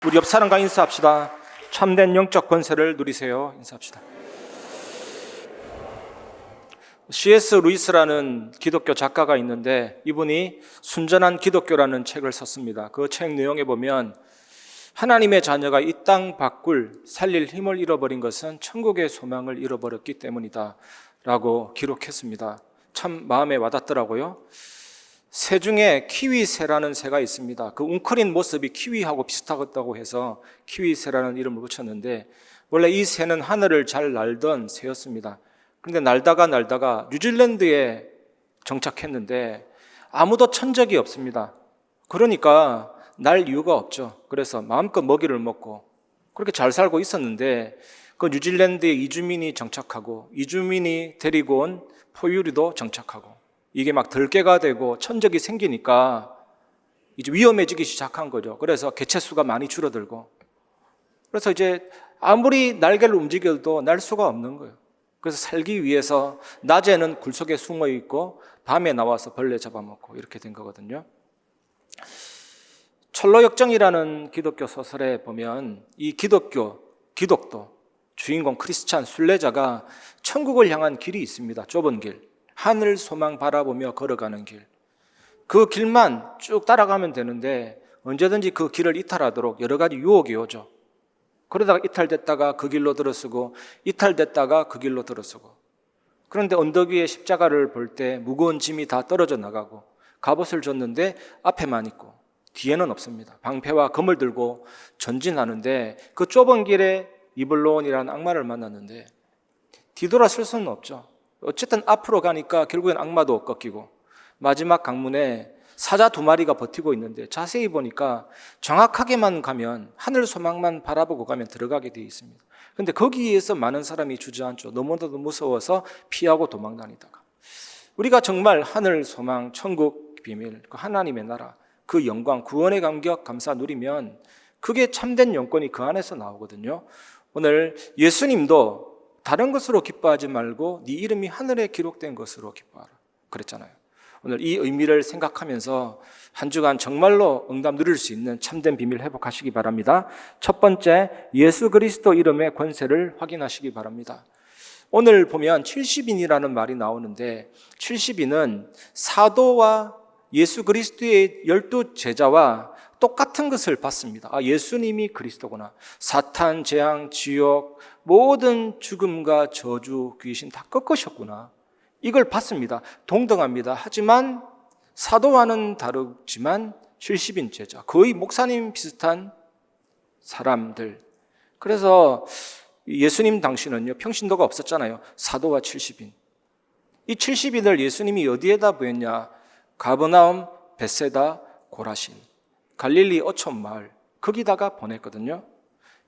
우리 옆 사람과 인사합시다. 참된 영적 권세를 누리세요. 인사합시다. C.S. 루이스라는 기독교 작가가 있는데 이분이 순전한 기독교라는 책을 썼습니다. 그 책 내용에 보면 하나님의 자녀가 이 땅 밖을 살릴 힘을 잃어버린 것은 천국의 소망을 잃어버렸기 때문이다 라고 기록했습니다. 참 마음에 와닿더라고요. 새 중에 키위새라는 새가 있습니다. 그 웅크린 모습이 키위하고 비슷하다고 해서 키위새라는 이름을 붙였는데 원래 이 새는 하늘을 잘 날던 새였습니다. 그런데 날다가 뉴질랜드에 정착했는데 아무도 천 적이 없습니다. 그러니까 날 이유가 없죠. 그래서 마음껏 먹이를 먹고 그렇게 잘 살고 있었는데 그 뉴질랜드에 이주민이 정착하고 이주민이 데리고 온 포유류도 정착하고 이게 막 들개가 되고 천적이 생기니까 이제 위험해지기 시작한 거죠. 그래서 개체수가 많이 줄어들고 그래서 이제 아무리 날개를 움직여도 날 수가 없는 거예요. 그래서 살기 위해서 낮에는 굴 속에 숨어 있고 밤에 나와서 벌레 잡아먹고 이렇게 된 거거든요. 철로역정이라는 기독교 소설에 보면 이 기독도 주인공 크리스찬 순례자가 천국을 향한 길이 있습니다. 좁은 길, 하늘 소망 바라보며 걸어가는 길. 그 길만 쭉 따라가면 되는데 언제든지 그 길을 이탈하도록 여러 가지 유혹이 오죠. 그러다가 이탈됐다가 그 길로 들어서고 이탈됐다가 그 길로 들어서고 그런데 언덕 위에 십자가를 볼 때 무거운 짐이 다 떨어져 나가고 갑옷을 줬는데 앞에만 있고 뒤에는 없습니다. 방패와 검을 들고 전진하는데 그 좁은 길에 이블론이라는 악마를 만났는데 뒤돌아설 수는 없죠. 어쨌든 앞으로 가니까 결국엔 악마도 꺾이고 마지막 강문에 사자 2마리가 버티고 있는데 자세히 보니까 정확하게만 가면 하늘 소망만 바라보고 가면 들어가게 되어 있습니다. 그런데 거기에서 많은 사람이 주저앉죠. 너무나도 무서워서 피하고 도망다니다가 우리가 정말 하늘 소망, 천국 비밀, 그 하나님의 나라, 그 영광, 구원의 감격, 감사 누리면 그게 참된 영권이 그 안에서 나오거든요. 오늘 예수님도 다른 것으로 기뻐하지 말고 네 이름이 하늘에 기록된 것으로 기뻐하라 그랬잖아요. 오늘 이 의미를 생각하면서 한 주간 정말로 응답 누릴 수 있는 참된 비밀 회복하시기 바랍니다. 첫 번째, 예수 그리스도 이름의 권세를 확인하시기 바랍니다. 오늘 보면 70인이라는 말이 나오는데 70인은 사도와 예수 그리스도의 12제자와 똑같은 것을 받습니다. 예수님이 그리스도구나. 사탄, 재앙, 지옥, 모든 죽음과 저주, 귀신 다 꺾으셨구나. 이걸 받습니다. 동등합니다. 하지만 사도와는 다르지만 70인 제자, 거의 목사님 비슷한 사람들. 그래서 예수님 당시는요, 평신도가 없었잖아요. 사도와 70인. 이 70인을 예수님이 어디에다 보였냐? 가버나움, 벳세다, 고라신, 갈릴리 어촌 마을, 거기다가 보냈거든요.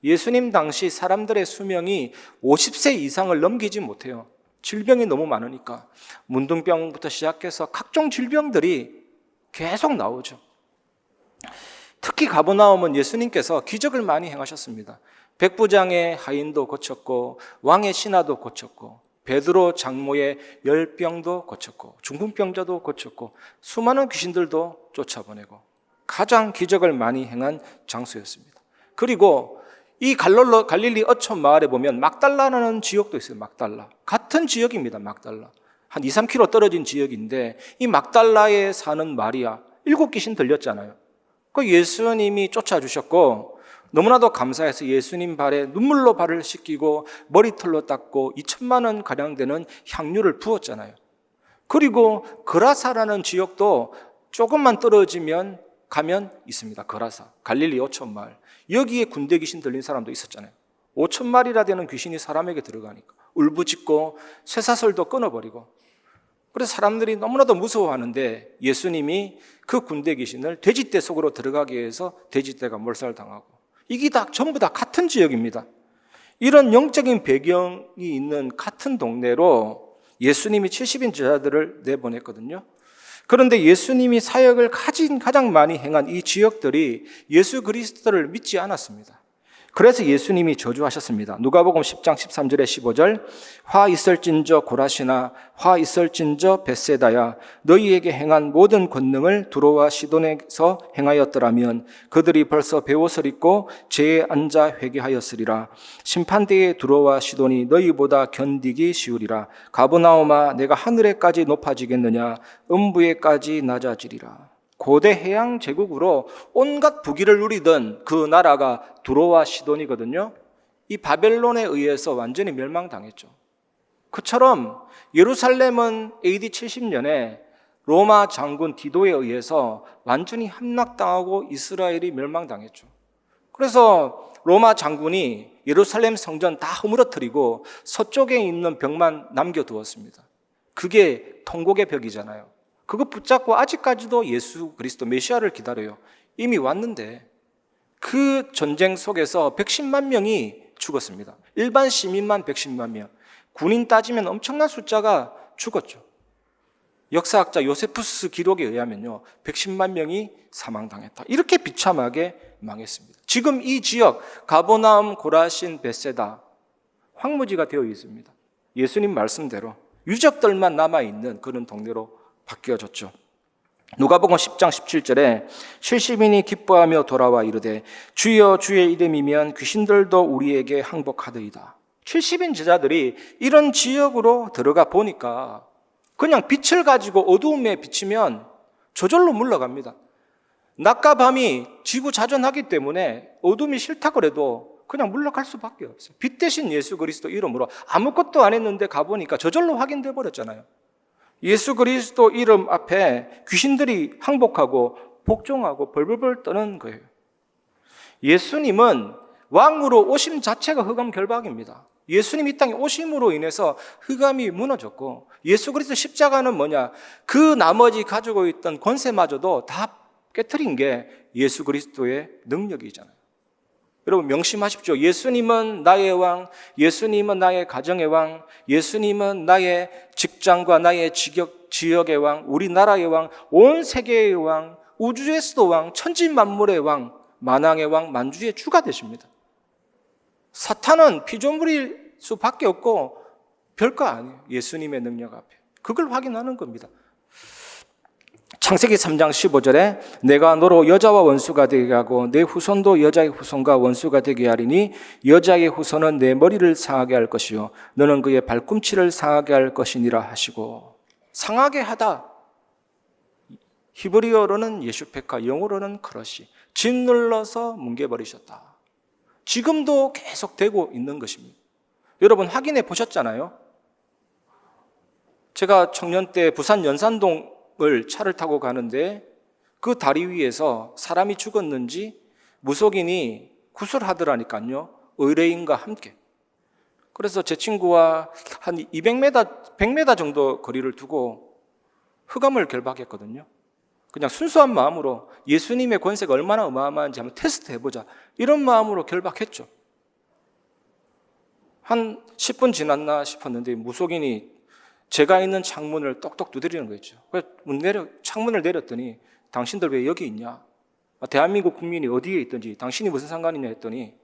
예수님 당시 사람들의 수명이 50세 이상을 넘기지 못해요. 질병이 너무 많으니까 문둥병부터 시작해서 각종 질병들이 계속 나오죠. 특히 가버나움은 예수님께서 기적을 많이 행하셨습니다. 백부장의 하인도 고쳤고 왕의 신하도 고쳤고 베드로 장모의 열병도 고쳤고 중풍병자도 고쳤고 수많은 귀신들도 쫓아보내고 가장 기적을 많이 행한 장소였습니다. 그리고 이 갈릴리 어촌 마을에 보면 막달라라는 지역도 있어요. 막달라. 같은 지역입니다. 막달라. 한 2-3km 떨어진 지역인데 이 막달라에 사는 마리아, 7귀신 들렸잖아요. 그 예수님이 쫓아주셨고 너무나도 감사해서 예수님 발에 눈물로 발을 씻기고 머리털로 닦고 2천만 원 가량 되는 향유를 부었잖아요. 그리고 그라사라는 지역도 조금만 떨어지면 가면 있습니다. 그라사, 갈릴리 5천 마을. 여기에 군대 귀신 들린 사람도 있었잖아요. 5천 마리나 되는 귀신이 사람에게 들어가니까 울부짖고 쇠사슬도 끊어버리고 그래서 사람들이 너무나도 무서워하는데 예수님이 그 군대 귀신을 돼지떼 속으로 들어가게 해서 돼지떼가 몰살당하고 이게 다 전부 다 같은 지역입니다. 이런 영적인 배경이 있는 같은 동네로 예수님이 70인 제자들을 내보냈거든요. 그런데 예수님이 사역을 가장 많이 행한 이 지역들이 예수 그리스도를 믿지 않았습니다. 그래서 예수님이 저주하셨습니다. 누가복음 10장 13절에 15절, 화 있을진저 고라시나 화 있을진저 벳세다야, 너희에게 행한 모든 권능을 두로와 시돈에서 행하였더라면 그들이 벌써 베옷을 입고 제에 앉아 회개하였으리라. 심판대에 두로와 시돈이 너희보다 견디기 쉬우리라. 가버나움아, 내가 하늘에까지 높아지겠느냐, 음부에까지 낮아지리라. 고대 해양 제국으로 온갖 부귀를 누리던 그 나라가 두로와 시돈이거든요. 이 바벨론에 의해서 완전히 멸망당했죠. 그처럼 예루살렘은 AD 70년에 로마 장군 디도에 의해서 완전히 함락당하고 이스라엘이 멸망당했죠. 그래서 로마 장군이 예루살렘 성전 다 허물어뜨리고 서쪽에 있는 벽만 남겨두었습니다. 그게 통곡의 벽이잖아요. 그거 붙잡고 아직까지도 예수 그리스도 메시아를 기다려요. 이미 왔는데 그 전쟁 속에서 110만 명이 죽었습니다. 일반 시민만 110만 명. 군인 따지면 엄청난 숫자가 죽었죠. 역사학자 요세푸스 기록에 의하면요, 110만 명이 사망당했다. 이렇게 비참하게 망했습니다. 지금 이 지역 가버나움, 고라신, 벳세다 황무지가 되어 있습니다. 예수님 말씀대로 유적들만 남아있는 그런 동네로 바뀌어졌죠. 누가복음 10장 17절에 70인이 기뻐하며 돌아와 이르되 주여 주의 이름이면 귀신들도 우리에게 항복하더이다. 70인 제자들이 이런 지역으로 들어가 보니까 그냥 빛을 가지고 어두움에 비치면 저절로 물러갑니다. 낮과 밤이 지구자전하기 때문에 어둠이 싫다 그래도 그냥 물러갈 수밖에 없어요. 빛 대신 예수 그리스도 이름으로 아무것도 안 했는데 가보니까 저절로 확인돼 버렸잖아요. 예수 그리스도 이름 앞에 귀신들이 항복하고 복종하고 벌벌벌 떠는 거예요. 예수님은 왕으로 오심 자체가 흑암 결박입니다. 예수님 이 땅에 오심으로 인해서 흑암이 무너졌고, 예수 그리스도 십자가는 뭐냐? 그 나머지 가지고 있던 권세마저도 다 깨트린 게 예수 그리스도의 능력이잖아요. 여러분 명심하십시오. 예수님은 나의 왕, 예수님은 나의 가정의 왕, 예수님은 나의 직장과 나의 지역의 왕, 우리나라의 왕, 온 세계의 왕, 우주에서도 왕, 천지만물의 왕, 만왕의 왕, 만주의 주가 되십니다. 사탄은 피조물일 수밖에 없고 별거 아니에요. 예수님의 능력 앞에. 그걸 확인하는 겁니다. 창세기 3장 15절에 내가 너로 여자와 원수가 되게 하고 내 후손도 여자의 후손과 원수가 되게 하리니 여자의 후손은 내 머리를 상하게 할 것이요 너는 그의 발꿈치를 상하게 할 것이니라 하시고, 상하게 하다, 히브리어로는 예슈페카, 영어로는 크러시, 짓눌러서 뭉개버리셨다. 지금도 계속 되고 있는 것입니다. 여러분 확인해 보셨잖아요. 제가 청년 때 부산 연산동 을 차를 타고 가는데 그 다리 위에서 사람이 죽었는지 무속인이 구슬하더라니까요. 의뢰인과 함께. 그래서 제 친구와 한 200m, 100m 정도 거리를 두고 흑암을 결박했거든요. 그냥 순수한 마음으로 예수님의 권세가 얼마나 어마어마한지 한번 테스트 해보자, 이런 마음으로 결박했죠. 한 10분 지났나 싶었는데 무속인이 제가 있는 창문을 똑똑 두드리는 거였죠. 창문을 내렸더니 당신들 왜 여기 있냐? 대한민국 국민이 어디에 있든지 당신이 무슨 상관이냐 했더니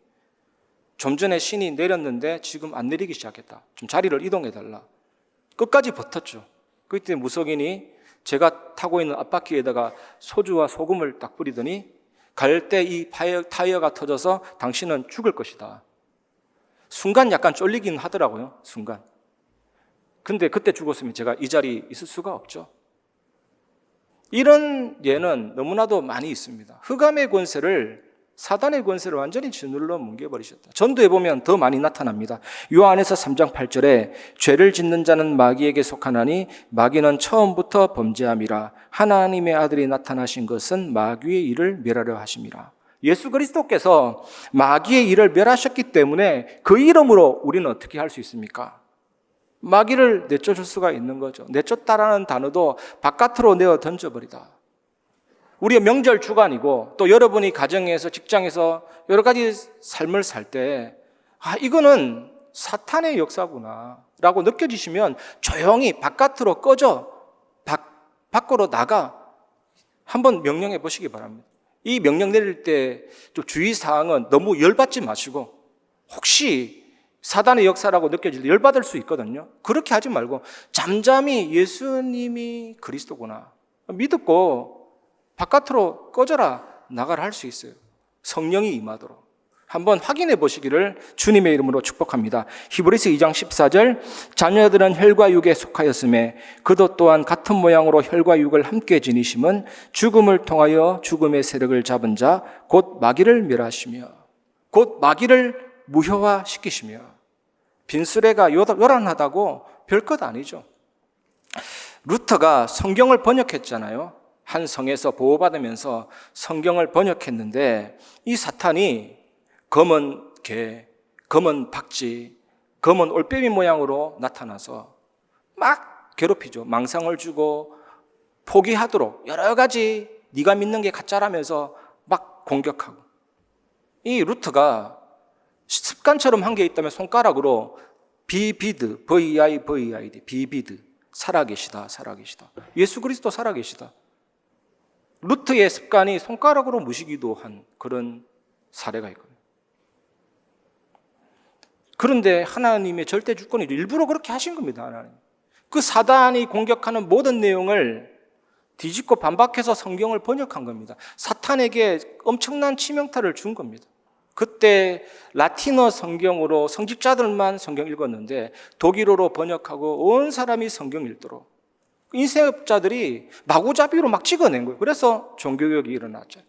좀 전에 신이 내렸는데 지금 안 내리기 시작했다. 좀 자리를 이동해달라. 끝까지 버텼죠. 그때 무속인이 제가 타고 있는 앞바퀴에다가 소주와 소금을 딱 뿌리더니 갈 때 이 타이어가 터져서 당신은 죽을 것이다. 순간 약간 쫄리긴 하더라고요. 순간. 근데 그때 죽었으면 제가 이 자리에 있을 수가 없죠. 이런 예는 너무나도 많이 있습니다. 흑암의 권세를, 사단의 권세를 완전히 짓눌러 뭉개버리셨다. 전도에 보면 더 많이 나타납니다. 요한에서 3장 8절에 죄를 짓는 자는 마귀에게 속하나니 마귀는 처음부터 범죄함이라. 하나님의 아들이 나타나신 것은 마귀의 일을 멸하려 하심이라. 예수 그리스도께서 마귀의 일을 멸하셨기 때문에 그 이름으로 우리는 어떻게 할 수 있습니까? 마귀를 내쫓을 수가 있는 거죠. 내쫓다라는 단어도 바깥으로 내어 던져버리다. 우리의 명절 주간이고 또 여러분이 가정에서 직장에서 여러 가지 삶을 살 때 이거는 사탄의 역사구나 라고 느껴지시면 조용히 바깥으로 꺼져 밖으로 나가 한번 명령해 보시기 바랍니다. 이 명령 내릴 때 좀 주의사항은 너무 열받지 마시고, 혹시 사단의 역사라고 느껴질 때 열받을 수 있거든요. 그렇게 하지 말고 잠잠히 예수님이 그리스도구나 믿고 바깥으로 꺼져라 나가라 할 수 있어요. 성령이 임하도록 한번 확인해 보시기를 주님의 이름으로 축복합니다. 히브리서 2장 14절, 자녀들은 혈과 육에 속하였음에 그도 또한 같은 모양으로 혈과 육을 함께 지니심은 죽음을 통하여 죽음의 세력을 잡은 자 곧 마귀를 멸하시며, 곧 마귀를 무효화시키시며. 빈수레가 요란하다고 별것 아니죠. 루터가 성경을 번역했잖아요. 한 성에서 보호받으면서 성경을 번역했는데, 이 사탄이 검은 개, 검은 박쥐, 검은 올빼미 모양으로 나타나서 막 괴롭히죠. 망상을 주고 포기하도록 여러 가지 네가 믿는 게 가짜라면서 막 공격하고. 이 루터가 습관처럼 한 게 있다면 손가락으로 비비드, VIVID, 비비드, 살아계시다, 살아계시다. 예수 그리스도 살아계시다. 루터의 습관이 손가락으로 무시기도 한 그런 사례가 있거든요. 그런데 하나님의 절대 주권이 일부러 그렇게 하신 겁니다. 하나님. 그 사단이 공격하는 모든 내용을 뒤집고 반박해서 성경을 번역한 겁니다. 사탄에게 엄청난 치명타를 준 겁니다. 그때 라틴어 성경으로 성직자들만 성경 읽었는데 독일어로 번역하고 온 사람이 성경 읽도록 인쇄업자들이 마구잡이로 막 찍어낸 거예요. 그래서 종교개혁이 일어났죠.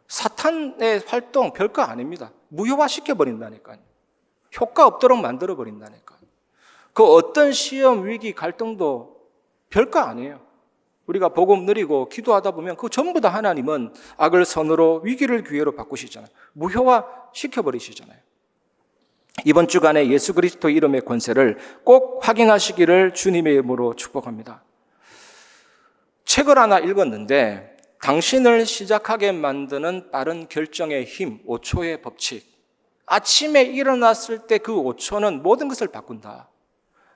사탄의 활동 별거 아닙니다. 무효화시켜버린다니까요. 효과 없도록 만들어버린다니까요. 그 어떤 시험, 위기, 갈등도 별거 아니에요. 우리가 복음 누리고 기도하다 보면 그 전부 다 하나님은 악을 선으로 위기를 기회로 바꾸시잖아요. 무효화 시켜버리시잖아요. 이번 주간에 예수 그리스도 이름의 권세를 꼭 확인하시기를 주님의 이름으로 축복합니다. 책을 하나 읽었는데 당신을 시작하게 만드는 빠른 결정의 힘, 5초의 법칙. 아침에 일어났을 때 그 5초는 모든 것을 바꾼다.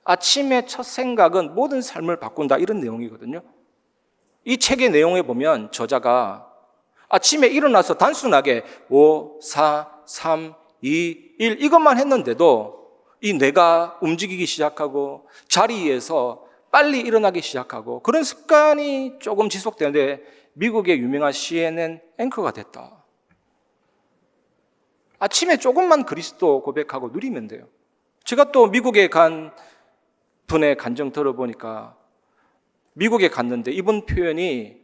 아침의 첫 생각은 모든 삶을 바꾼다. 이런 내용이거든요. 이 책의 내용에 보면 저자가 아침에 일어나서 단순하게 5, 4, 3, 2, 1 이것만 했는데도 이 뇌가 움직이기 시작하고 자리에서 빨리 일어나기 시작하고 그런 습관이 조금 지속되는데 미국의 유명한 CNN 앵커가 됐다. 아침에 조금만 그리스도 고백하고 누리면 돼요. 제가 또 미국에 간 분의 간증 들어보니까 미국에 갔는데 이분 표현이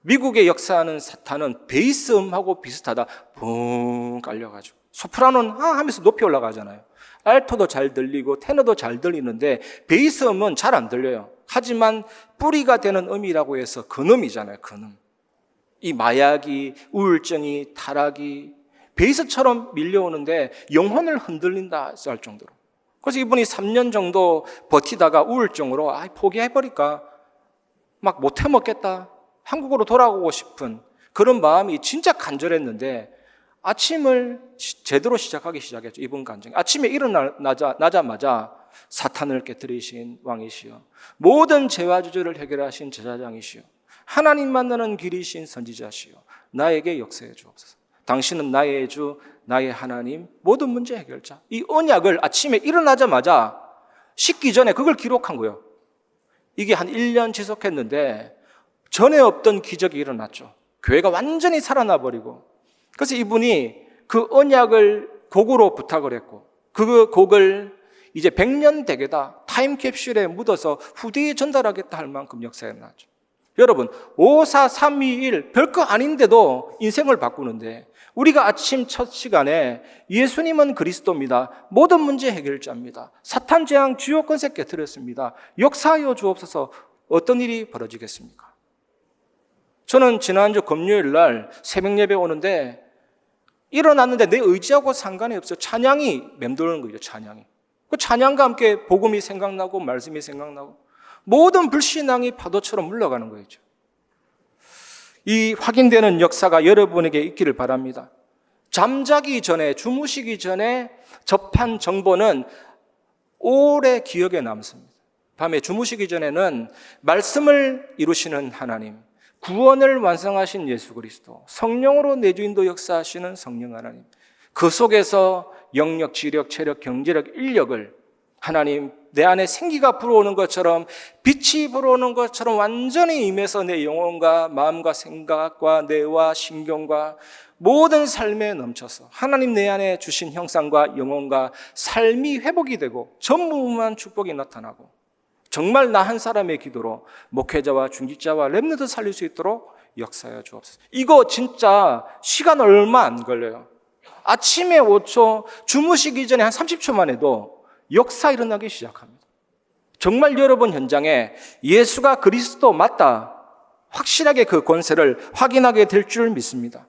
미국의 역사하는 사탄은 베이스음하고 비슷하다. 붕 깔려가지고 소프라노는 하면서 높이 올라가잖아요. 알토도 잘 들리고 테너도 잘 들리는데 베이스음은 잘 안 들려요. 하지만 뿌리가 되는 음이라고 해서 근음이잖아요. 근음. 이 마약이, 우울증이, 타락이 베이스처럼 밀려오는데 영혼을 흔들린다 할 정도로. 그래서 이분이 3년 정도 버티다가 우울증으로 포기해버릴까 막 못 해먹겠다, 한국으로 돌아오고 싶은 그런 마음이 진짜 간절했는데 아침을 제대로 시작하기 시작했죠. 이분 간증. 아침에 일어나자마자 사탄을 깨뜨리신 왕이시여, 모든 죄와 저주를 해결하신 제사장이시여, 하나님 만나는 길이신 선지자시여, 나에게 역사해 주옵소서. 당신은 나의 주, 나의 하나님, 모든 문제 해결자. 이 언약을 아침에 일어나자마자 씻기 전에 그걸 기록한 거예요. 이게 한 1년 지속했는데 전에 없던 기적이 일어났죠. 교회가 완전히 살아나 버리고. 그래서 이분이 그 언약을 곡으로 부탁을 했고 그 곡을 이제 100년 대계다 타임캡슐에 묻어서 후대에 전달하겠다 할 만큼 역사에 나죠. 여러분 5, 4, 3, 2, 1 별거 아닌데도 인생을 바꾸는데 우리가 아침 첫 시간에 예수님은 그리스도입니다. 모든 문제 해결자입니다. 사탄 재앙 주요 권세 깨뜨렸습니다. 역사하여 주옵소서. 어떤 일이 벌어지겠습니까? 저는 지난주 금요일 날 새벽 예배 오는데 일어났는데 내 의지하고 상관이 없어요. 찬양이 맴도는 거죠. 찬양이. 그 찬양과 함께 복음이 생각나고 말씀이 생각나고 모든 불신앙이 파도처럼 물러가는 거죠. 이 확인되는 역사가 여러분에게 있기를 바랍니다. 잠자기 전에, 주무시기 전에 접한 정보는 오래 기억에 남습니다. 밤에 주무시기 전에는 말씀을 이루시는 하나님, 구원을 완성하신 예수 그리스도, 성령으로 내주인도 역사하시는 성령 하나님, 그 속에서 영력, 지력, 체력, 경제력, 인력을 하나님 내 안에 생기가 불어오는 것처럼, 빛이 불어오는 것처럼 완전히 임해서 내 영혼과 마음과 생각과 뇌와 신경과 모든 삶에 넘쳐서 하나님 내 안에 주신 형상과 영혼과 삶이 회복이 되고 전무후무한 축복이 나타나고, 정말 나 한 사람의 기도로 목회자와 중직자와 렘넌트 살릴 수 있도록 역사하여 주옵소서. 이거 진짜 시간 얼마 안 걸려요. 아침에 5초, 주무시기 전에 한 30초만 해도 역사 일어나기 시작합니다. 정말 여러분 현장에 예수가 그리스도 맞다, 확실하게 그 권세를 확인하게 될 줄 믿습니다.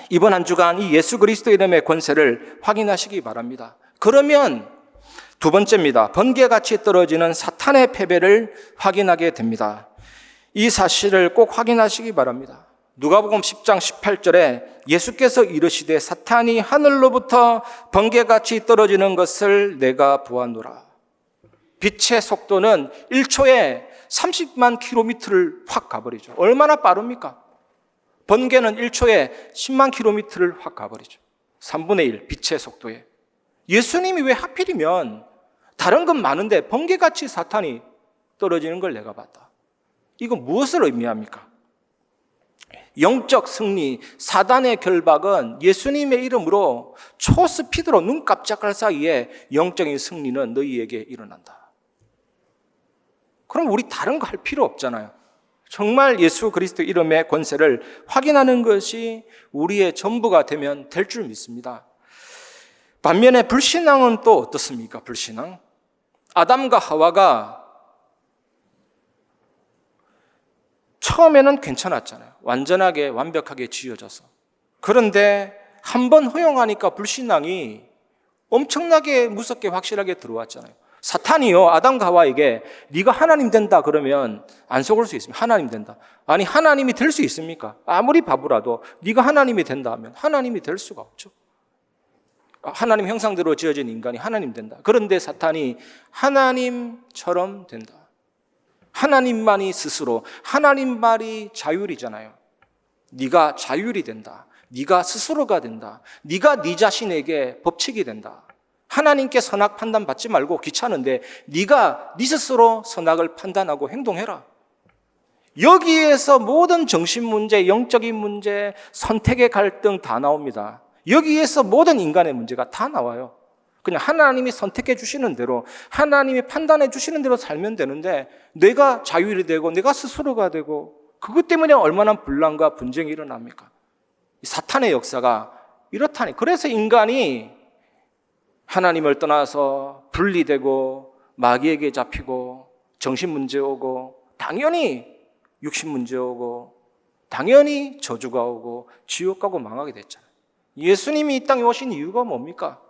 이번 한 주간 이 예수 그리스도 이름의 권세를 확인하시기 바랍니다. 그러면 두 번째입니다. 번개같이 떨어지는 사탄의 패배를 확인하게 됩니다. 이 사실을 꼭 확인하시기 바랍니다. 누가복음 10장 18절에 예수께서 이르시되 사탄이 하늘로부터 번개같이 떨어지는 것을 내가 보았노라. 빛의 속도는 1초에 30만 킬로미터를 확 가버리죠. 얼마나 빠릅니까? 번개는 1초에 10만 킬로미터를 확 가버리죠. 3분의 1 빛의 속도에. 예수님이 왜 하필이면 다른 건 많은데 번개같이 사탄이 떨어지는 걸 내가 봤다. 이건 무엇을 의미합니까? 영적 승리, 사단의 결박은 예수님의 이름으로 초스피드로 눈 깜짝할 사이에 영적인 승리는 너희에게 일어난다. 그럼 우리 다른 거 할 필요 없잖아요. 정말 예수 그리스도 이름의 권세를 확인하는 것이 우리의 전부가 되면 될 줄 믿습니다. 반면에 불신앙은 또 어떻습니까? 불신앙. 아담과 하와가 처음에는 괜찮았잖아요. 완전하게 완벽하게 지어져서. 그런데 한번 허용하니까 불신앙이 엄청나게 무섭게 확실하게 들어왔잖아요. 사탄이요, 아담과 하와에게 네가 하나님 된다 그러면 안 속을 수 있습니다. 하나님 된다. 아니, 하나님이 될 수 있습니까? 아무리 바보라도 네가 하나님이 된다 하면 하나님이 될 수가 없죠. 하나님 형상대로 지어진 인간이 하나님 된다. 그런데 사탄이 하나님처럼 된다. 하나님만이 스스로, 하나님만이 자율이잖아요. 네가 자율이 된다. 네가 스스로가 된다. 네가 네 자신에게 법칙이 된다. 하나님께 선악 판단 받지 말고 귀찮은데 네가 네 스스로 선악을 판단하고 행동해라. 여기에서 모든 정신 문제, 영적인 문제, 선택의 갈등 다 나옵니다. 여기에서 모든 인간의 문제가 다 나와요. 그냥 하나님이 선택해 주시는 대로, 하나님이 판단해 주시는 대로 살면 되는데 내가 자율이 되고 내가 스스로가 되고, 그것 때문에 얼마나 분란과 분쟁이 일어납니까? 사탄의 역사가 이렇다니. 그래서 인간이 하나님을 떠나서 분리되고 마귀에게 잡히고 정신 문제 오고, 당연히 육신 문제 오고, 당연히 저주가 오고 지옥 가고 망하게 됐잖아요. 예수님이 이 땅에 오신 이유가 뭡니까?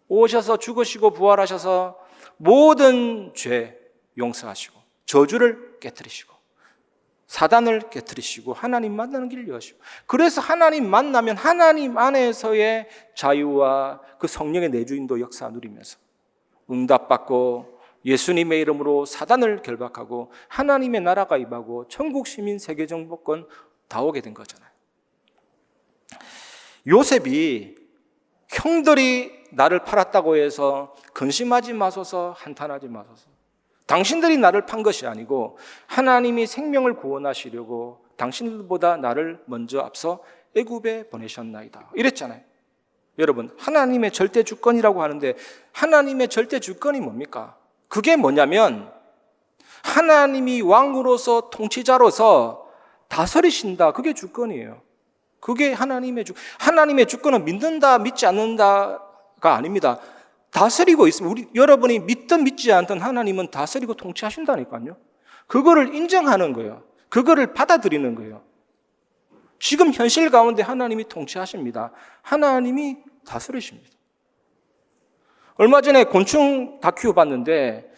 오셔서 죽으시고 부활하셔서 모든 죄 용서하시고 저주를 깨뜨리시고 사단을 깨뜨리시고 하나님 만나는 길을 여시고, 그래서 하나님 만나면 하나님 안에서의 자유와 그 성령의 내주인도 역사 누리면서 응답받고 예수님의 이름으로 사단을 결박하고 하나님의 나라가 임하고 천국 시민 세계 정복권 다 오게 된 거잖아요. 요셉이 형들이 나를 팔았다고 해서 근심하지 마소서, 한탄하지 마소서. 당신들이 나를 판 것이 아니고 하나님이 생명을 구원하시려고 당신들보다 나를 먼저 앞서 애굽에 보내셨나이다. 이랬잖아요. 여러분, 하나님의 절대 주권이라고 하는데 하나님의 절대 주권이 뭡니까? 그게 뭐냐면 하나님이 왕으로서 통치자로서 다스리신다. 그게 주권이에요. 그게 하나님의 주권은 믿는다, 믿지 않는다가 아닙니다. 다스리고 있습니다. 여러분이 믿든 믿지 않든 하나님은 다스리고 통치하신다니까요. 그거를 인정하는 거예요. 그거를 받아들이는 거예요. 지금 현실 가운데 하나님이 통치하십니다. 하나님이 다스리십니다. 얼마 전에 곤충 다큐 봤는데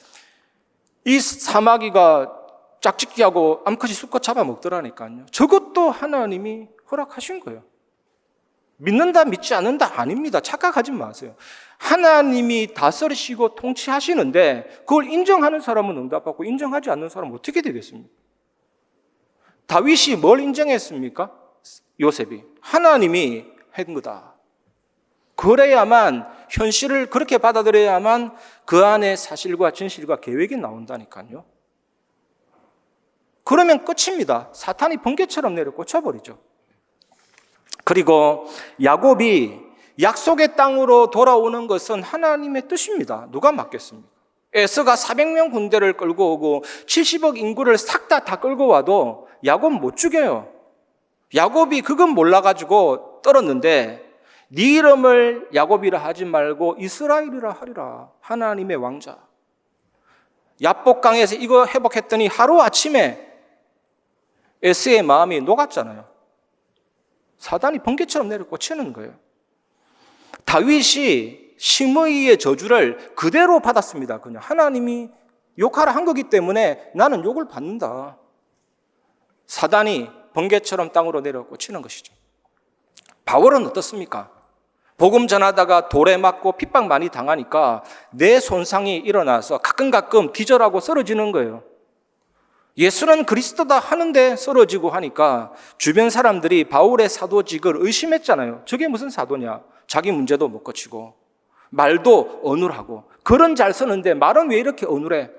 이 사마귀가 짝짓기하고 암컷이 수컷 잡아먹더라니까요. 저것도 하나님이 허락하신 거예요. 믿는다 믿지 않는다 아닙니다. 착각하지 마세요. 하나님이 다스리시고 통치하시는데 그걸 인정하는 사람은 응답받고 인정하지 않는 사람은 어떻게 되겠습니까? 다윗이 뭘 인정했습니까? 요셉이 하나님이 한 거다. 그래야만, 현실을 그렇게 받아들여야만 그 안에 사실과 진실과 계획이 나온다니까요. 그러면 끝입니다. 사탄이 번개처럼 내려 꽂혀버리죠. 그리고 야곱이 약속의 땅으로 돌아오는 것은 하나님의 뜻입니다. 누가 막겠습니까? 에서가 400명 군대를 끌고 오고 70억 인구를 싹 다 끌고 와도 야곱 못 죽여요. 야곱이 그건 몰라가지고 떨었는데 네 이름을 야곱이라 하지 말고 이스라엘이라 하리라. 하나님의 왕자. 야복강에서 이거 회복했더니 하루아침에 에스의 마음이 녹았잖아요. 사단이 번개처럼 내려 꽂히는 거예요. 다윗이 심의의 저주를 그대로 받았습니다. 그냥 하나님이 욕하라 한 거기 때문에 나는 욕을 받는다. 사단이 번개처럼 땅으로 내려 꽂히는 것이죠. 바울은 어떻습니까? 복음 전하다가 돌에 맞고 핍박 많이 당하니까 뇌 손상이 일어나서 가끔 기절하고 쓰러지는 거예요. 예수는 그리스도다 하는데 쓰러지고 하니까 주변 사람들이 바울의 사도직을 의심했잖아요. 저게 무슨 사도냐? 자기 문제도 못 고치고 말도 어눌하고 글은 잘 쓰는데 말은 왜 이렇게 어눌해?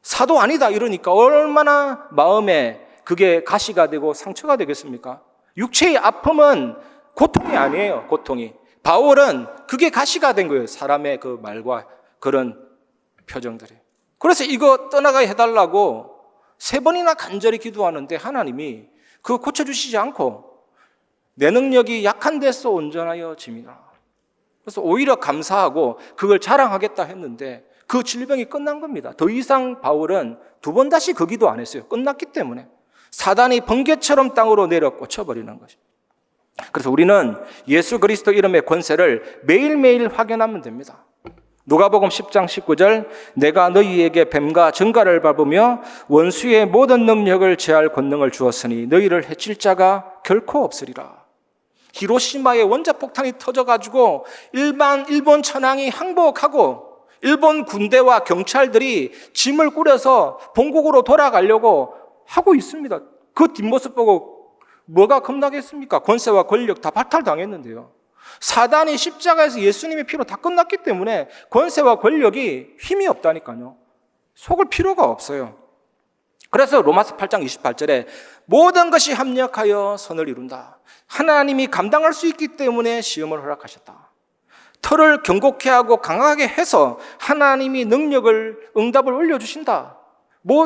사도 아니다 이러니까 얼마나 마음에 그게 가시가 되고 상처가 되겠습니까? 육체의 아픔은 고통이 아니에요. 고통이. 바울은 그게 가시가 된 거예요. 사람의 그 말과 그런 표정들이. 그래서 이거 떠나가게 해달라고 3번이나 간절히 기도하는데 하나님이 그거 고쳐주시지 않고 내 능력이 약한 데서 온전하여 짐이라. 그래서 오히려 감사하고 그걸 자랑하겠다 했는데 그 질병이 끝난 겁니다. 더 이상 바울은 2번 다시 그 기도 안 했어요. 끝났기 때문에. 사단이 번개처럼 땅으로 내려 꽂혀버리는 것이죠. 그래서 우리는 예수 그리스도 이름의 권세를 매일매일 확인하면 됩니다. 누가복음 10장 19절 내가 너희에게 뱀과 정갈을 밟으며 원수의 모든 능력을 제할 권능을 주었으니 너희를 해칠 자가 결코 없으리라. 히로시마의 원자폭탄이 터져가지고 일본 천황이 항복하고 일본 군대와 경찰들이 짐을 꾸려서 본국으로 돌아가려고 하고 있습니다. 그 뒷모습 보고 뭐가 겁나겠습니까? 권세와 권력 다 박탈당했는데요. 사단이 십자가에서 예수님의 피로 다 끝났기 때문에 권세와 권력이 힘이 없다니까요. 속을 필요가 없어요. 그래서 로마서 8장 28절에 모든 것이 합력하여 선을 이룬다. 하나님이 감당할 수 있기 때문에 시험을 허락하셨다. 털을 견고케 하고 강하게 해서 하나님이 능력을, 응답을 올려주신다.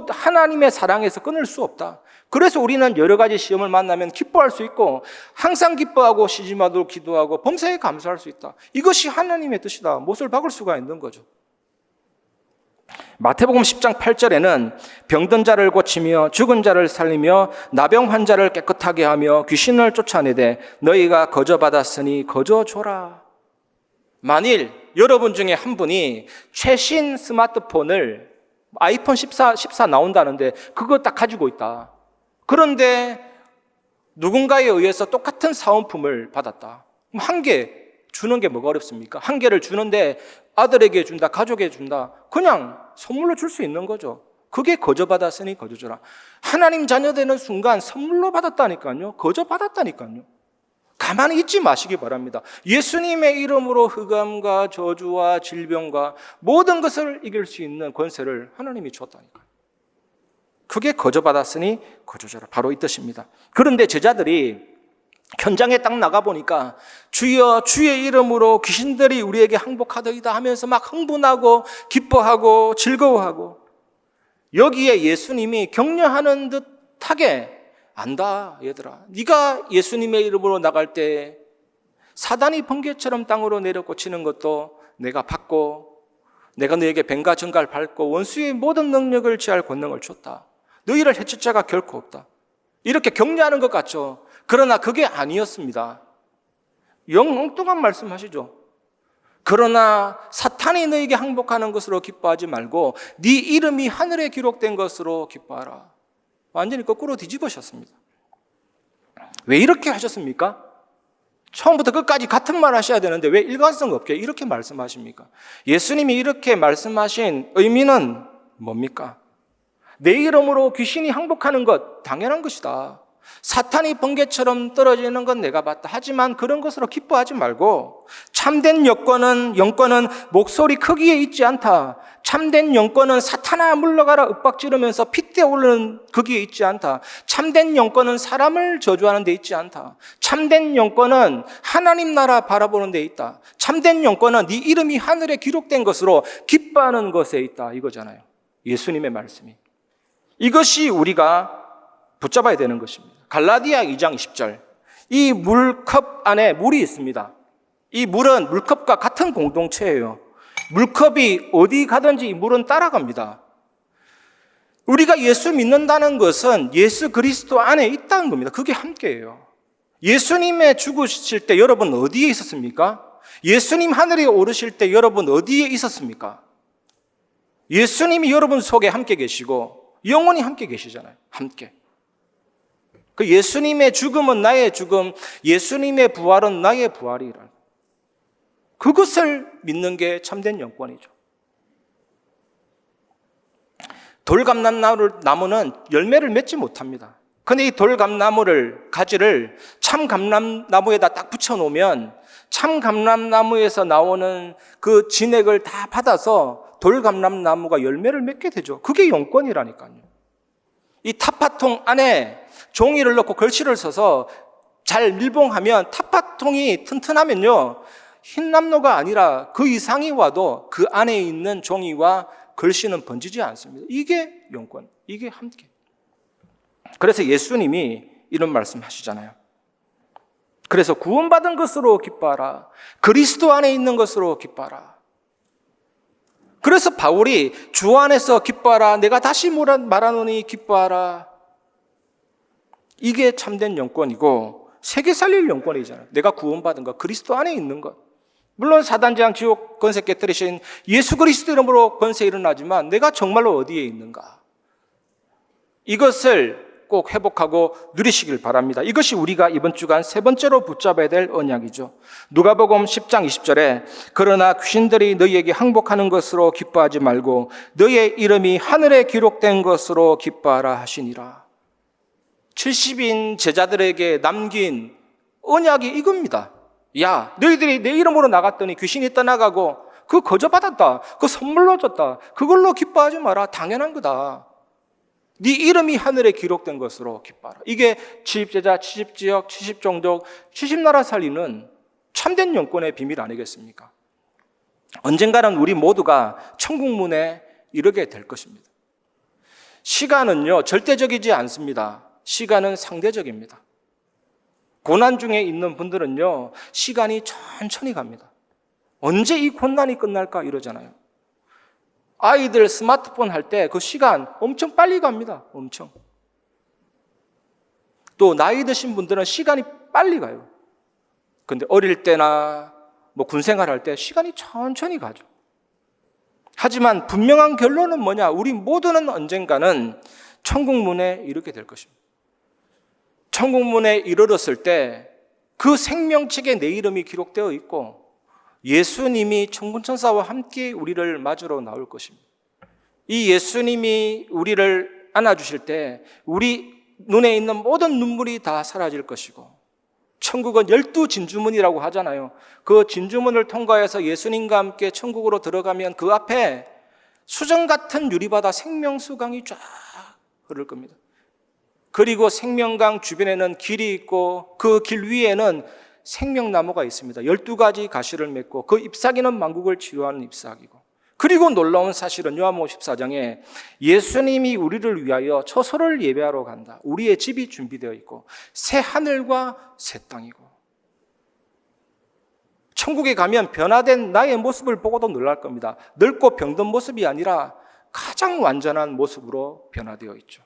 하나님의 사랑에서 끊을 수 없다. 그래서 우리는 여러 가지 시험을 만나면 기뻐할 수 있고 항상 기뻐하고 쉬지 마도록 기도하고 범사에 감사할 수 있다. 이것이 하나님의 뜻이다. 못을 박을 수가 있는 거죠. 마태복음 10장 8절에는 병든 자를 고치며 죽은 자를 살리며 나병 환자를 깨끗하게 하며 귀신을 쫓아내되 너희가 거저 받았으니 거저 줘라. 만일 여러분 중에 한 분이 최신 스마트폰을 아이폰 14 나온다는데 그거 딱 가지고 있다. 그런데 누군가에 의해서 똑같은 사은품을 받았다. 한 개 주는 게 뭐가 어렵습니까? 한 개를 주는데 아들에게 준다, 가족에게 준다. 그냥 선물로 줄 수 있는 거죠. 그게 거저 받았으니 거저 줘라. 하나님 자녀 되는 순간 선물로 받았다니까요. 거저 받았다니까요. 가만히 있지 마시기 바랍니다. 예수님의 이름으로 흑암과 저주와 질병과 모든 것을 이길 수 있는 권세를 하나님이 줬다니까요. 그게 거저 받았으니 거저 줘라. 바로 이 뜻입니다. 그런데 제자들이 현장에 딱 나가보니까 주여 주의 이름으로 귀신들이 우리에게 항복하더이다 하면서 막 흥분하고 기뻐하고 즐거워하고 여기에 예수님이 격려하는 듯하게 안다 얘들아. 네가 예수님의 이름으로 나갈 때 사단이 번개처럼 땅으로 내려 꽂히는 것도 내가 받고 내가 너에게 뱀과 정갈 밟고 원수의 모든 능력을 제할 권능을 줬다. 너희를 해칠 자가 결코 없다. 이렇게 격려하는 것 같죠. 그러나 그게 아니었습니다. 엉뚱한 말씀하시죠. 그러나 사탄이 너에게 항복하는 것으로 기뻐하지 말고 네 이름이 하늘에 기록된 것으로 기뻐하라. 완전히 거꾸로 뒤집으셨습니다. 왜 이렇게 하셨습니까? 처음부터 끝까지 같은 말 하셔야 되는데 왜 일관성 없게 이렇게 말씀하십니까? 예수님이 이렇게 말씀하신 의미는 뭡니까? 내 이름으로 귀신이 항복하는 것 당연한 것이다. 사탄이 번개처럼 떨어지는 건 내가 봤다. 하지만 그런 것으로 기뻐하지 말고 참된 영권은 목소리 크기에 있지 않다. 참된 영권은 사탄아 물러가라 윽박지르면서 핏대 오르는 거기에 있지 않다. 참된 영권은 사람을 저주하는 데 있지 않다. 참된 영권은 하나님 나라 바라보는 데 있다. 참된 영권은 네 이름이 하늘에 기록된 것으로 기뻐하는 것에 있다. 이거잖아요. 예수님의 말씀이. 이것이 우리가 붙잡아야 되는 것입니다. 갈라디아 2장 20절. 이 물컵 안에 물이 있습니다. 이 물은 물컵과 같은 공동체예요. 물컵이 어디 가든지 이 물은 따라갑니다. 우리가 예수 믿는다는 것은 예수 그리스도 안에 있다는 겁니다. 그게 함께예요. 예수님의 죽으실 때 여러분 어디에 있었습니까? 예수님 하늘에 오르실 때 여러분 어디에 있었습니까? 예수님이 여러분 속에 함께 계시고 영원히 함께 계시잖아요. 함께. 그 예수님의 죽음은 나의 죽음, 예수님의 부활은 나의 부활이라. 그것을 믿는 게 참된 영권이죠. 돌감람나무는 열매를 맺지 못합니다. 근데 이 돌감나무를, 가지를 참감람나무에다 딱 붙여놓으면 참감람나무에서 나오는 그 진액을 다 받아서 돌감람나무가 열매를 맺게 되죠. 그게 영권이라니까요. 이 타파통 안에 종이를 넣고 글씨를 써서 잘 밀봉하면 타파통이 튼튼하면요, 흰남노가 아니라 그 이상이 와도 그 안에 있는 종이와 글씨는 번지지 않습니다. 이게 영권, 이게 함께. 그래서 예수님이 이런 말씀 하시잖아요. 그래서 구원받은 것으로 기뻐하라. 그리스도 안에 있는 것으로 기뻐하라. 그래서 바울이 주 안에서 기뻐하라. 내가 다시 말하노니 기뻐하라. 이게 참된 영권이고 세계 살릴 영권이잖아요. 내가 구원받은 것, 그리스도 안에 있는 것. 물론 사단장 지옥 권세 깨뜨리신 예수 그리스도 이름으로 권세 일어나지만 내가 정말로 어디에 있는가? 이것을 꼭 회복하고 누리시길 바랍니다. 이것이 우리가 이번 주간 세 번째로 붙잡아야 될 언약이죠. 누가복음 10장 20절에 그러나 귀신들이 너희에게 항복하는 것으로 기뻐하지 말고 너희의 이름이 하늘에 기록된 것으로 기뻐하라 하시니라. 70인 제자들에게 남긴 언약이 이겁니다. 야, 너희들이 내 이름으로 나갔더니 귀신이 떠나가고 그거 거저 받았다. 그거 선물로 줬다. 그걸로 기뻐하지 마라. 당연한 거다. 네 이름이 하늘에 기록된 것으로 기뻐하라. 이게 70제자, 70지역, 70종족, 70나라 살리는 참된 영권의 비밀 아니겠습니까? 언젠가는 우리 모두가 천국문에 이르게 될 것입니다. 시간은요, 절대적이지 않습니다. 시간은 상대적입니다. 고난 중에 있는 분들은요, 시간이 천천히 갑니다. 언제 이 고난이 끝날까 이러잖아요. 아이들 스마트폰 할 때 그 시간 엄청 빨리 갑니다. 엄청. 또 나이 드신 분들은 시간이 빨리 가요. 근데 어릴 때나 군생활 할 때 시간이 천천히 가죠. 하지만 분명한 결론은 뭐냐? 우리 모두는 언젠가는 천국문에 이르게 될 것입니다. 천국문에 이르렀을 때 그 생명책에 내 이름이 기록되어 있고 예수님이 천군천사와 함께 우리를 맞으러 나올 것입니다. 이 예수님이 우리를 안아주실 때 우리 눈에 있는 모든 눈물이 다 사라질 것이고 천국은 12진주문이라고 하잖아요. 그 진주문을 통과해서 예수님과 함께 천국으로 들어가면 그 앞에 수정 같은 유리바다 생명수강이 쫙 흐를 겁니다. 그리고 생명강 주변에는 길이 있고 그 길 위에는 생명나무가 있습니다. 12가지 가시를 맺고 그 잎사귀는 만국을 치유하는 잎사귀고, 그리고 놀라운 사실은 요한복음 14장에 예수님이 우리를 위하여 처소를 예배하러 간다. 우리의 집이 준비되어 있고 새 하늘과 새 땅이고, 천국에 가면 변화된 나의 모습을 보고도 놀랄 겁니다. 늙고 병든 모습이 아니라 가장 완전한 모습으로 변화되어 있죠.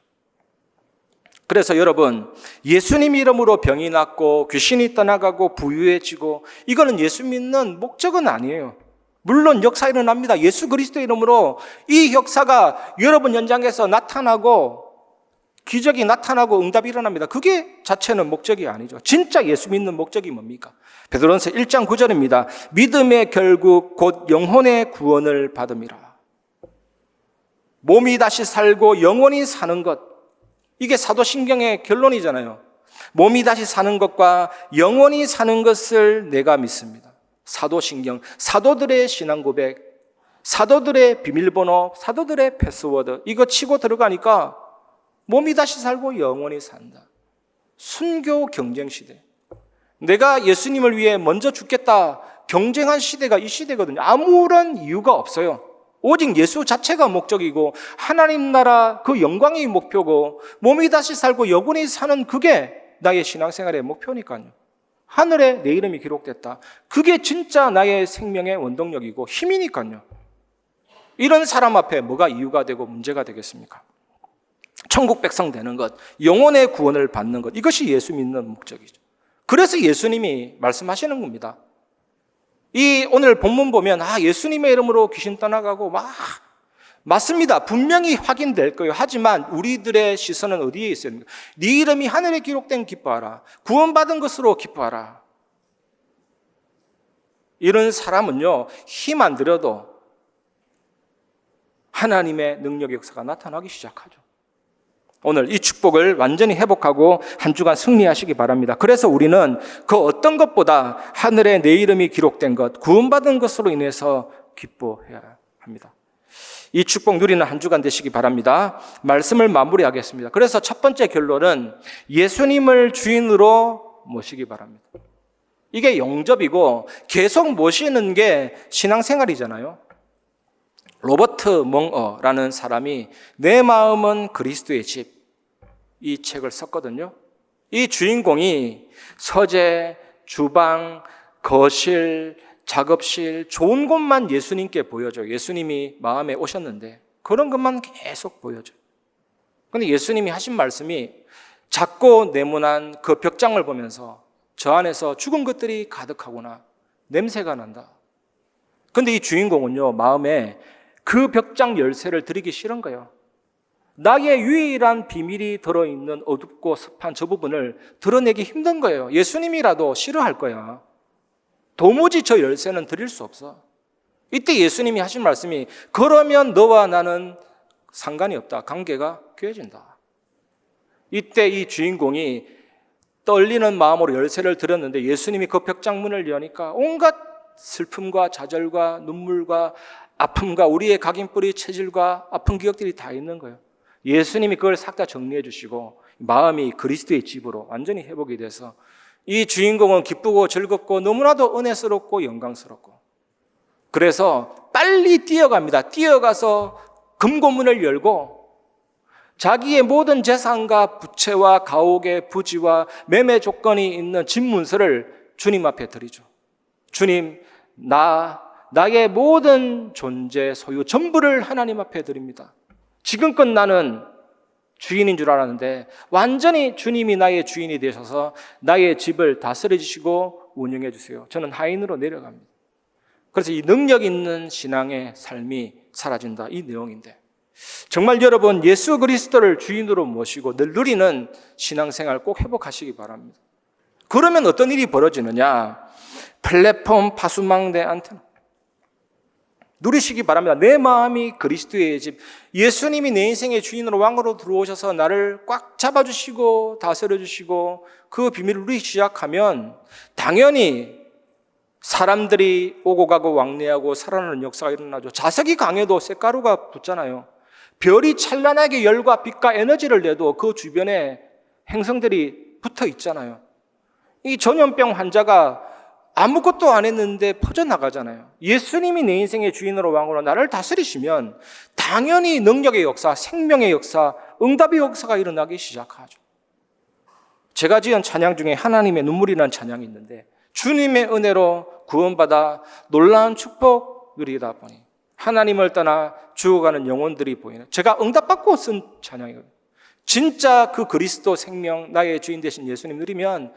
그래서 여러분, 예수님 이름으로 병이 낫고 귀신이 떠나가고 부유해지고 이거는 예수 믿는 목적은 아니에요. 물론 역사 일어납니다. 예수 그리스도 이름으로 이 역사가 여러분 현장에서 나타나고 기적이 나타나고 응답이 일어납니다. 그게 자체는 목적이 아니죠. 진짜 예수 믿는 목적이 뭡니까? 베드로전서 1장 9절입니다. 믿음의 결국 곧 영혼의 구원을 받음이라. 몸이 다시 살고 영원히 사는 것. 이게 사도신경의 결론이잖아요. 몸이 다시 사는 것과 영원히 사는 것을 내가 믿습니다. 사도신경, 사도들의 신앙 고백, 사도들의 비밀번호, 사도들의 패스워드, 이거 치고 들어가니까 몸이 다시 살고 영원히 산다. 순교 경쟁 시대. 내가 예수님을 위해 먼저 죽겠다 경쟁한 시대가 이 시대거든요. 아무런 이유가 없어요. 오직 예수 자체가 목적이고 하나님 나라 그 영광이 목표고 몸이 다시 살고 영원히 사는 그게 나의 신앙생활의 목표니까요. 하늘에 내 이름이 기록됐다. 그게 진짜 나의 생명의 원동력이고 힘이니까요. 이런 사람 앞에 뭐가 이유가 되고 문제가 되겠습니까? 천국 백성 되는 것, 영혼의 구원을 받는 것, 이것이 예수 믿는 목적이죠. 그래서 예수님이 말씀하시는 겁니다. 이 오늘 본문 보면 예수님의 이름으로 귀신 떠나가고 맞습니다. 분명히 확인될 거예요. 하지만 우리들의 시선은 어디에 있어야 됩니까? 네 이름이 하늘에 기록된 기뻐하라. 구원받은 것으로 기뻐하라. 이런 사람은요, 힘 안 들여도 하나님의 능력의 역사가 나타나기 시작하죠. 오늘 이 축복을 완전히 회복하고 한 주간 승리하시기 바랍니다. 그래서 우리는 그 어떤 것보다 하늘에 내 이름이 기록된 것, 구원받은 것으로 인해서 기뻐해야 합니다. 이 축복 누리는 한 주간 되시기 바랍니다. 말씀을 마무리하겠습니다. 그래서 첫 번째 결론은 예수님을 주인으로 모시기 바랍니다. 이게 영접이고 계속 모시는 게 신앙생활이잖아요. 로버트 멍어라는 사람이 내 마음은 그리스도의 집, 이 책을 썼거든요. 이 주인공이 서재, 주방, 거실, 작업실, 좋은 곳만 예수님께 보여줘요. 예수님이 마음에 오셨는데 그런 것만 계속 보여줘요. 그런데 예수님이 하신 말씀이 작고 네모난 그 벽장을 보면서 저 안에서 죽은 것들이 가득하구나, 냄새가 난다. 그런데 이 주인공은요, 마음에 그 벽장 열쇠를 드리기 싫은 거예요. 나의 유일한 비밀이 들어있는 어둡고 습한 저 부분을 드러내기 힘든 거예요. 예수님이라도 싫어할 거야. 도무지 저 열쇠는 드릴 수 없어. 이때 예수님이 하신 말씀이 그러면 너와 나는 상관이 없다. 관계가 귀해진다. 이때 이 주인공이 떨리는 마음으로 열쇠를 드렸는데 예수님이 그 벽장문을 여니까 온갖 슬픔과 좌절과 눈물과 아픔과 우리의 각인뿌리 체질과 아픈 기억들이 다 있는 거예요. 예수님이 그걸 싹 다 정리해 주시고 마음이 그리스도의 집으로 완전히 회복이 돼서 이 주인공은 기쁘고 즐겁고 너무나도 은혜스럽고 영광스럽고, 그래서 빨리 뛰어갑니다. 뛰어가서 금고문을 열고 자기의 모든 재산과 부채와 가옥의 부지와 매매 조건이 있는 집 문서를 주님 앞에 드리죠. 주님, 나의 모든 존재, 소유 전부를 하나님 앞에 드립니다. 지금껏 나는 주인인 줄 알았는데 완전히 주님이 나의 주인이 되셔서 나의 집을 다스려 주시고 운영해 주세요. 저는 하인으로 내려갑니다. 그래서 이 능력 있는 신앙의 삶이 사라진다, 이 내용인데, 정말 여러분 예수 그리스도를 주인으로 모시고 늘 누리는 신앙생활 꼭 회복하시기 바랍니다. 그러면 어떤 일이 벌어지느냐? 플랫폼 파수망대 안테나 누리시기 바랍니다. 내 마음이 그리스도의 집, 예수님이 내 인생의 주인으로 왕으로 들어오셔서 나를 꽉 잡아주시고 다스려주시고 그 비밀을 누리기 시작하면 당연히 사람들이 오고 가고 왕래하고 살아나는 역사가 일어나죠. 자석이 강해도 쇳가루가 붙잖아요. 별이 찬란하게 열과 빛과 에너지를 내도 그 주변에 행성들이 붙어 있잖아요. 이 전염병 환자가 아무것도 안 했는데 퍼져나가잖아요. 예수님이 내 인생의 주인으로 왕으로 나를 다스리시면 당연히 능력의 역사, 생명의 역사, 응답의 역사가 일어나기 시작하죠. 제가 지은 찬양 중에 하나님의 눈물이라는 찬양이 있는데 주님의 은혜로 구원받아 놀라운 축복 누리다 보니 하나님을 떠나 죽어가는 영혼들이 보이는, 제가 응답받고 쓴 찬양이거든요. 진짜 그 그리스도 생명, 나의 주인 되신 예수님 누리면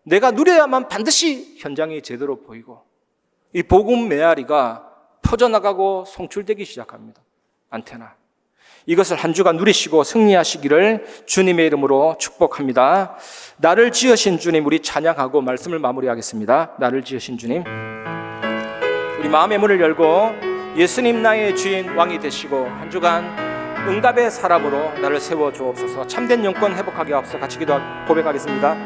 내가 누려야만 반드시 현장이 제대로 보이고 이 복음 메아리가 퍼져나가고 송출되기 시작합니다. 안테나. 이것을 한 주간 누리시고 승리하시기를 주님의 이름으로 축복합니다. 나를 지으신 주님, 우리 찬양하고 말씀을 마무리하겠습니다. 나를 지으신 주님, 우리 마음의 문을 열고 예수님 나의 주인 왕이 되시고 한 주간 응답의 사람으로 나를 세워 주옵소서. 참된 영권 회복하기 앞서 같이 고백하겠습니다.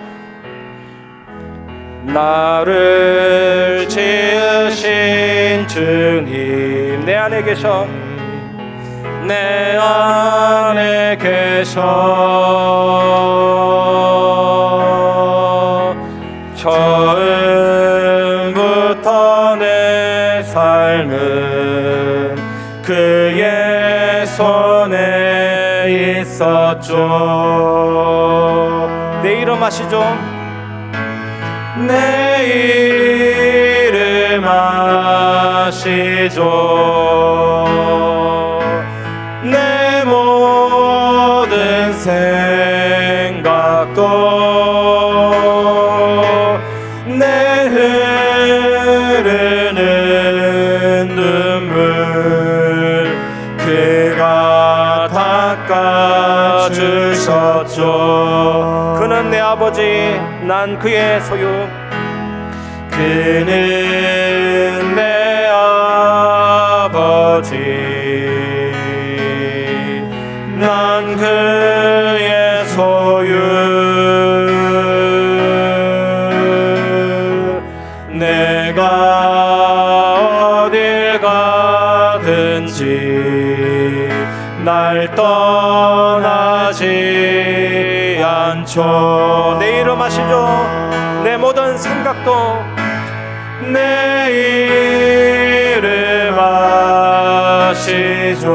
나를 지으신 주님, 내 안에 계셔, 내 안에 계셔. 처음부터 내 삶은 그의 손에 있었죠. 내 이름 아시죠? 내 이름 아시죠. 내 모든 생각도 내 흐르는 눈물 그가 닦아주셨죠. 그는 내 아버지, 난 그의 소유. 그는 내 아버지, 난 그의 소유. 내가 어딜 가든지 날 떠나지 않죠. 내 이름 아시죠? 내 모든 생각도 내 이름 아시죠.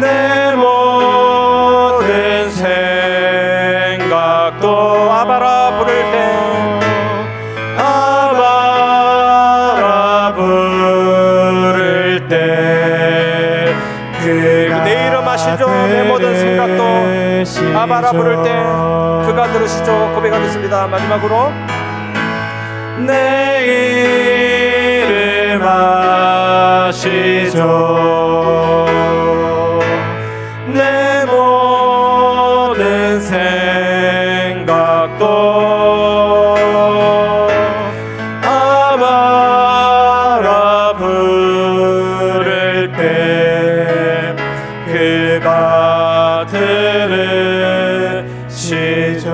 내 모든 생각도 아바라 부를 때, 아바라 부를 때 내 이름 아시죠? 내 모든 생각도 아바라 부를 때 그가 들으시죠. 고백하겠습니다. 마지막으로 내 이름 아시죠. 내 모든 생각도 아바라 부를 때 그가 들으시죠.